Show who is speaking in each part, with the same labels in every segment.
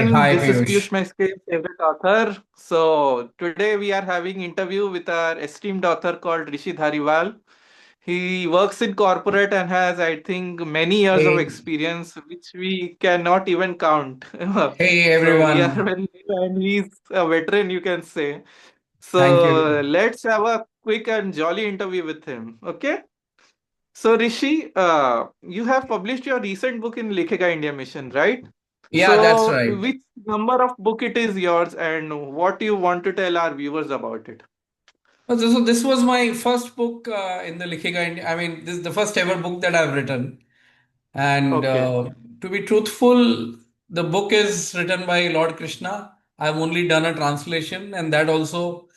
Speaker 1: And
Speaker 2: Hi,
Speaker 1: this is Piyush
Speaker 2: Piyush.
Speaker 1: Mahiskey, favorite author. So today we are having interview with our esteemed author called Rishi Dhariwal. He works in corporate and has, I think, many years of
Speaker 2: Hey,
Speaker 1: experience, which we cannot even count.
Speaker 2: hey
Speaker 1: So we are
Speaker 2: everyone.
Speaker 1: very, and he's a veteran, you can say.
Speaker 2: Thank you.
Speaker 1: So let's have a quick and jolly interview with him. Okay. So Rishi, you have published your recent book in Likhega India Mission, right?
Speaker 2: Yeah, that's
Speaker 1: So,
Speaker 2: right.
Speaker 1: which number of book it is yours, and what you want to tell our viewers about it?
Speaker 2: So this was my first book in the Likhega India. I mean, this is the first ever book that I've written. And
Speaker 1: Okay.
Speaker 2: to be truthful, the book is written by Lord Krishna. I've only done a translation, and that also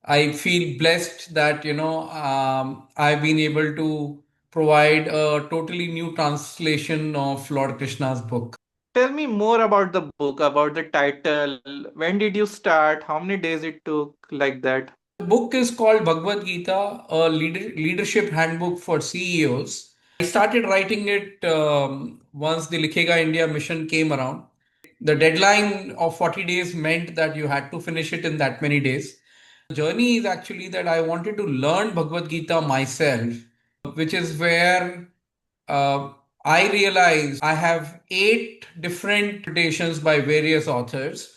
Speaker 2: I feel blessed that, I've been able to provide a totally new translation of Lord Krishna's book.
Speaker 1: Tell me more about the book, about the title. When did you start? How many days it took? Like that.
Speaker 2: The book is called Bhagavad-gita, a leadership handbook for CEOs. I started writing it once the Likhega India mission came around. The deadline of 40 days meant that you had to finish it in that many days. The journey is actually that I wanted to learn Bhagavad Gita myself, which is where uh, I realized I have eight different interpretations by various authors,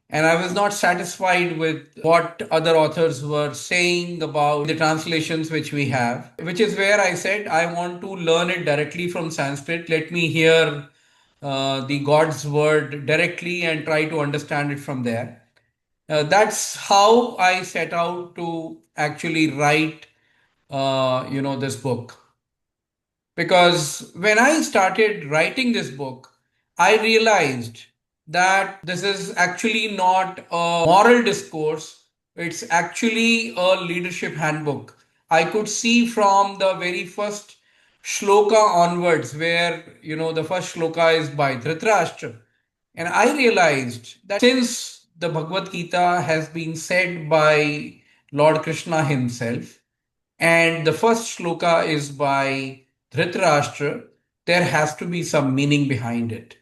Speaker 2: and I was not satisfied with what other authors were saying about the translations which we have, which is where I said I want to learn it directly from Sanskrit. Let me hear the God's word directly and try to understand it from there. That's how I set out to actually write, this book. Because when I started writing this book, I realized that this is actually not a moral discourse, it's actually a leadership handbook. I could see from the very first shloka onwards, where the first shloka is by Dhritarashtra. And I realized that since the Bhagavad Gita has been said by Lord Krishna himself, and the first shloka is by Dhritarashtra, there has to be some meaning behind it.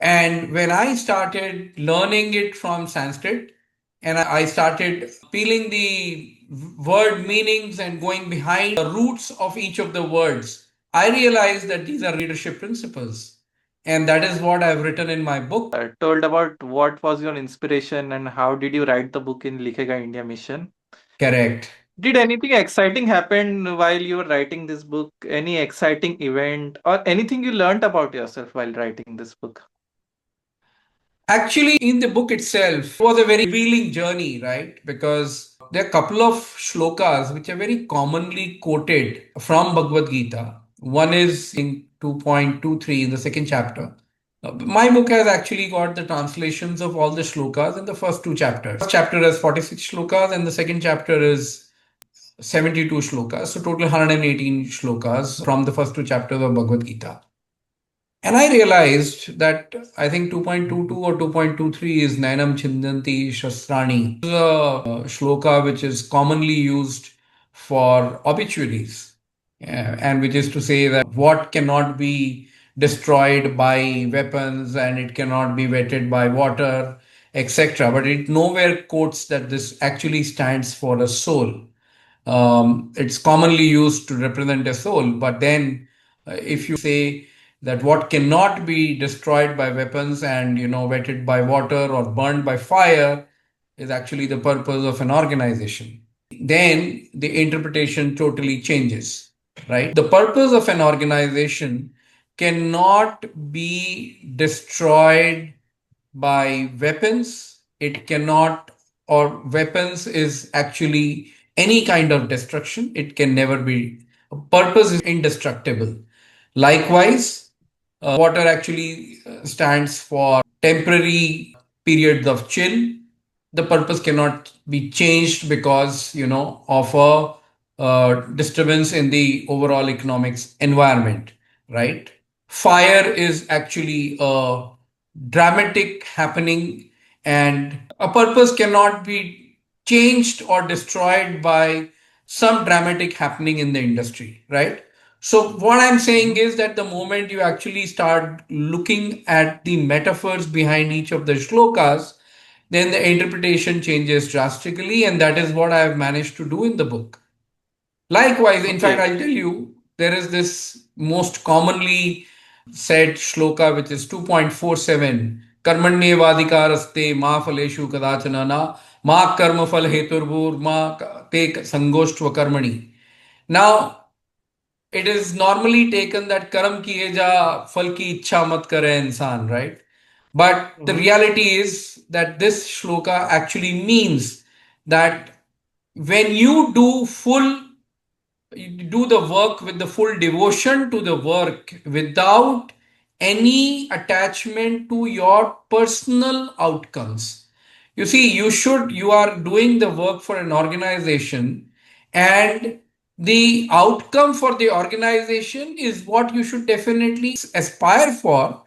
Speaker 2: And when I started learning it from Sanskrit, and I started peeling the word meanings and going behind the roots of each of the words, I realized that these are leadership principles. And that is what I've written in my book.
Speaker 1: Told about what was your inspiration and how did you write the book in Likhega India Mission?
Speaker 2: Correct.
Speaker 1: Did anything exciting happen while you were writing this book? Any exciting event or anything you learned about yourself while writing this book?
Speaker 2: Actually, in the book itself, it was a very revealing journey, right? Because there are a couple of shlokas which are very commonly quoted from Bhagavad Gita. One is in 2.23 in the second chapter. My book has actually got the translations of all the shlokas in the first two chapters. First chapter has 46 shlokas, and the second chapter is 72 shlokas. So, total 118 shlokas from the first two chapters of Bhagavad Gita. And I realized that I think 2.22 or 2.23 is Nainam Chindanti Shastrani. This is a shloka which is commonly used for obituaries, and which is to say that what cannot be destroyed by weapons and it cannot be wetted by water, etc. But it nowhere quotes that this actually stands for a soul. It's commonly used to represent a soul, but then if you say that what cannot be destroyed by weapons and wetted by water or burned by fire is actually the purpose of an organization, then the interpretation totally changes, right? The purpose of an organization cannot be destroyed by weapons. It cannot, or weapons is actually any kind of destruction. It can never be. Purpose is indestructible. Likewise, water actually stands for temporary periods of chill. The purpose cannot be changed because of a disturbance in the overall economics environment, right? Fire is actually a dramatic happening, and a purpose cannot be changed or destroyed by some dramatic happening in the industry, right? So, what I'm saying is that the moment you actually start looking at the metaphors behind each of the shlokas, then the interpretation changes drastically, and that is what I have managed to do in the book. Likewise, in fact,
Speaker 1: Okay.
Speaker 2: I'll tell you, there is this most commonly said shloka, which is 2.47 Karmanyevadikaraste ma phaleshu kadachana na ma karma phal heturbhur ma te sangoshtvā karmani. Now, it is normally taken that कर्म किए जा फल की इच्छा मत करे इंसान, right? But the
Speaker 1: Mhm.
Speaker 2: reality is that this shloka actually means that when you do the work with the full devotion to the work without any attachment to your personal outcomes. You see, you are doing the work for an organization, and the outcome for the organization is what you should definitely aspire for,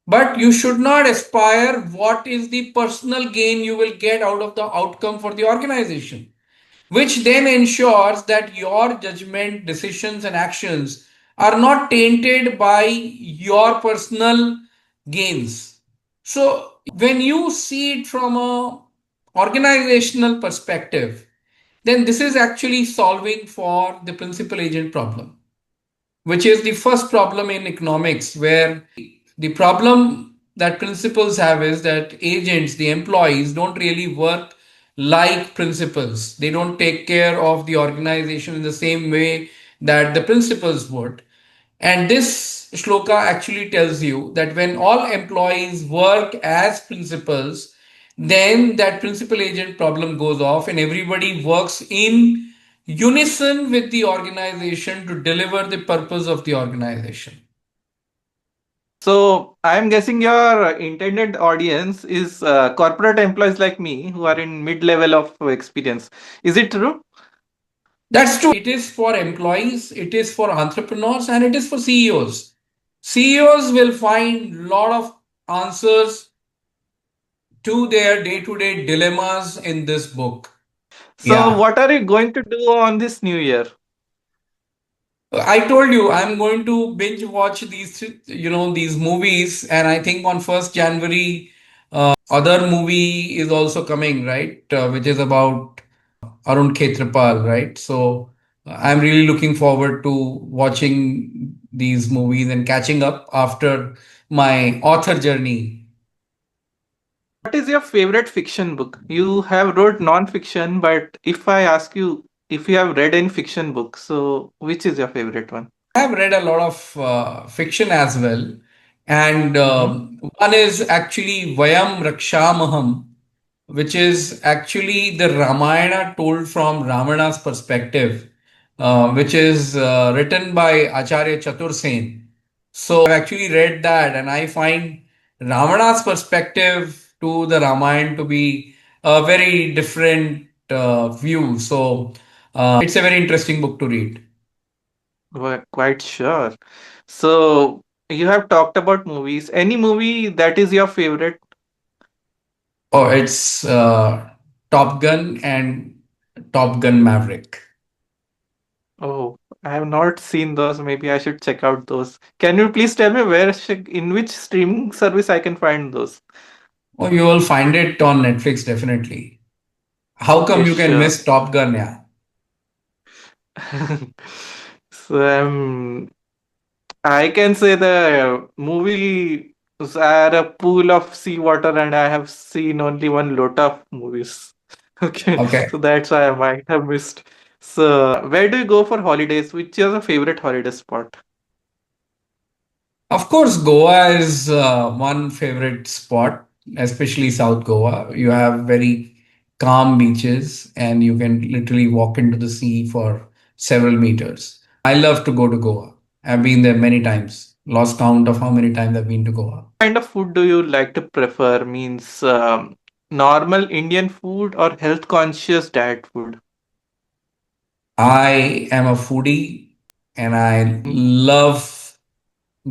Speaker 2: but you should not aspire what is the personal gain you will get out of the outcome for the organization, which then ensures that your judgment, decisions, and actions are not tainted by your personal gains. So, when you see it from a organizational perspective, then this is actually solving for the principal agent problem, which is the first problem in economics, where the problem that principals have is that agents, the employees, don't really work like principals. They don't take care of the organization in the same way that the principals would. And this shloka actually tells you that when all employees work as principals, then that principal agent problem goes off and everybody works in unison with the organization to deliver the purpose of the organization.
Speaker 1: So I'm guessing your intended audience is corporate employees like me who are in mid-level of experience. Is it true?
Speaker 2: That's true. It is for employees, it is for entrepreneurs, and it is for CEOs. CEOs will find a lot of answers to their day to day dilemmas in this book.
Speaker 1: So
Speaker 2: Yeah.
Speaker 1: what are you going to do on this new year?
Speaker 2: I told you I'm going to binge watch these movies, and I think on 1st January, other movie is also coming, right? Which is about Arun Khetrapal, right? So I'm really looking forward to watching these movies and catching up after my author journey.
Speaker 1: What is your favorite fiction book? You have wrote non-fiction, but if I ask you if you have read any fiction book, so which is your favorite one?
Speaker 2: I have read a lot of fiction as well, and
Speaker 1: Mm-hmm.
Speaker 2: one is actually Vayam Rakshamaham, which is actually the Ramayana told from Ravana's perspective, which is written by Acharya Chatursen. So I've actually read that, and I find Ravana's perspective to the Ramayana to be a very different view. So it's a very interesting book to read.
Speaker 1: Quite sure. So you have talked about movies. Any movie that is your favorite?
Speaker 2: Oh, it's Top Gun and Top Gun Maverick.
Speaker 1: Oh, I have not seen those. Maybe I should check out those. Can you please tell me in which streaming service I can find those?
Speaker 2: Oh, you will find it on Netflix definitely. How
Speaker 1: Okay,
Speaker 2: come you can
Speaker 1: sure.
Speaker 2: miss Top Gun? Yeah.
Speaker 1: So I can say the movie are a pool of seawater, and I have seen only one lot of movies. Okay,
Speaker 2: Okay.
Speaker 1: so that's why I might have missed. So, where do you go for holidays? Which is your favorite holiday spot?
Speaker 2: Of course, Goa is one favorite spot, especially South Goa. You have very calm beaches and you can literally walk into the sea for several meters. I love to go to Goa. I've been there many times. Lost count of how many times I've been to Goa.
Speaker 1: Kind of food do you like to prefer? Means normal Indian food or health conscious diet food?
Speaker 2: I am a foodie and I
Speaker 1: Mm.
Speaker 2: love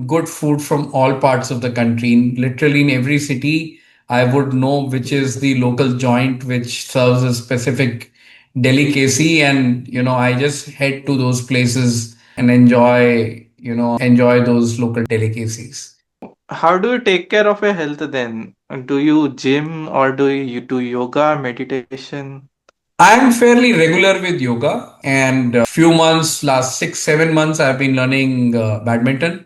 Speaker 2: good food from all parts of the country. Literally in every city, I would know which is the local joint which serves a specific delicacy, and I just head to those places and enjoy those local delicacies.
Speaker 1: How do you take care of your health then? Do you gym or do you do yoga, meditation?
Speaker 2: I'm fairly regular with yoga, and few months, last 6, 7 months, I've been learning badminton.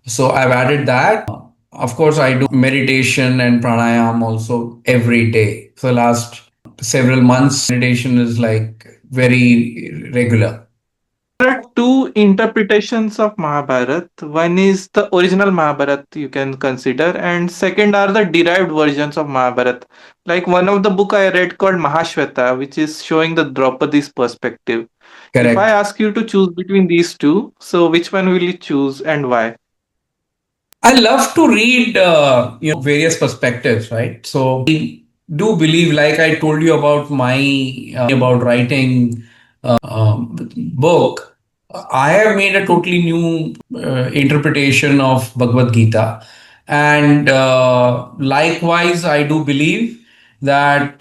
Speaker 2: So I've added that. Of course, I do meditation and pranayam also every day. So last several months, meditation is like very regular.
Speaker 1: There are two interpretations of Mahabharata. One is the original Mahabharata you can consider, and second are the derived versions of Mahabharata. Like one of the book I read called Mahashweta, which is showing the Draupadi's perspective. If I
Speaker 2: Correct.
Speaker 1: ask you to choose between these two, so which one will you choose and why?
Speaker 2: I love to read, various perspectives, right? So I do believe, like I told you about my about writing book, I have made a totally new interpretation of Bhagavad Gita, and likewise, I do believe that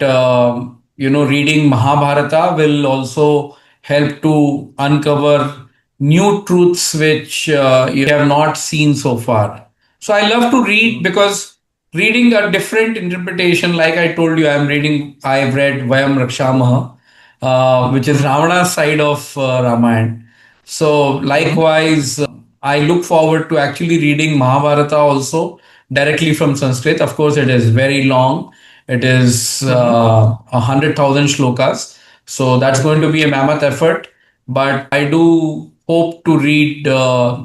Speaker 2: reading Mahabharata will also help to uncover new truths which you have not seen so far. So I love to read because reading a different interpretation, like I told you, I've read Vayam Rakshamaha, which is Ravana's side of Ramayana. So
Speaker 1: Mhm.
Speaker 2: likewise, I look forward to actually reading Mahabharata also directly from Sanskrit. Of course, it is very long. It is
Speaker 1: Mhm.
Speaker 2: 100,000 shlokas. So that's going to be a mammoth effort. But I do hope to read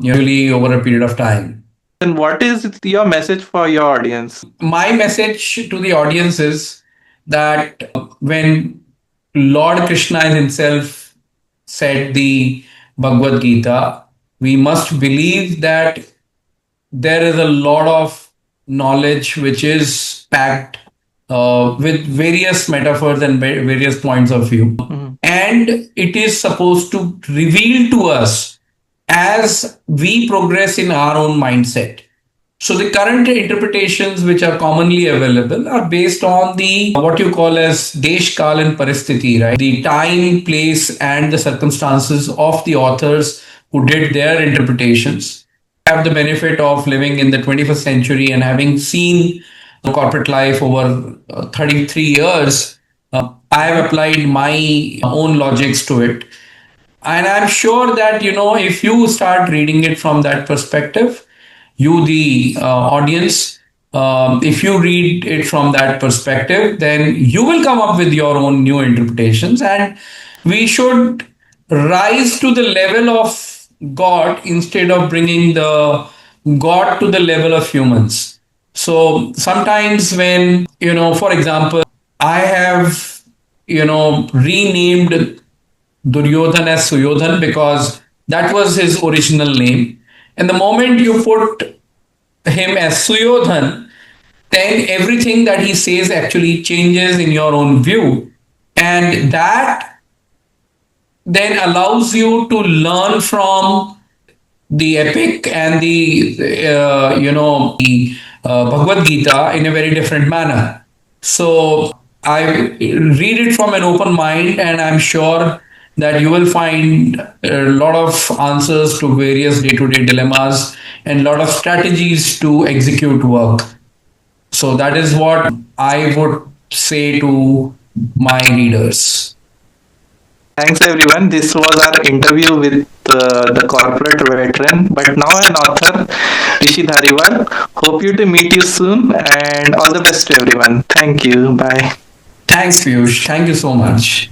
Speaker 2: usually over a period of time.
Speaker 1: Then what is your message for your audience?
Speaker 2: My message to the audience is that when Lord Krishna himself said the Bhagavad Gita, we must believe that there is a lot of knowledge which is packed with various metaphors and various points of view.
Speaker 1: Mhm.
Speaker 2: And it is supposed to reveal to us as we progress in our own mindset. So the current interpretations which are commonly available are based on the what you call as Desh, Kal and Paristiti, right? The time, place, and the circumstances of the authors who did their interpretations. Have the benefit of living in the 21st century and having seen corporate life over 33 years. I have
Speaker 1: Mhm.
Speaker 2: applied my own logics to it, and I'm sure that, if you start reading it from that perspective, you, the audience, if you read it from that perspective, then you will come up with your own new interpretations. And we should rise to the level of God instead of bringing the God to the level of humans. So sometimes when, for example, I have, renamed Duryodhan as Suyodhan because that was his original name. And the moment you put him as Suyodhan, then everything that he says actually changes in your own view. And that then allows you to learn from the epic and the Bhagavad Gita in a very different manner. So I read it from an open mind, and I'm sure that you will find a lot of answers to various day-to-day dilemmas and a lot of strategies to execute work. So that is what I would say to my readers.
Speaker 1: Thanks everyone. This was our interview with the corporate veteran, but now an author, Rishi Dhariwal. Hope you to meet you soon and all the best to everyone. Thank you. Bye.
Speaker 2: Thanks, Piyush. Thank you so much.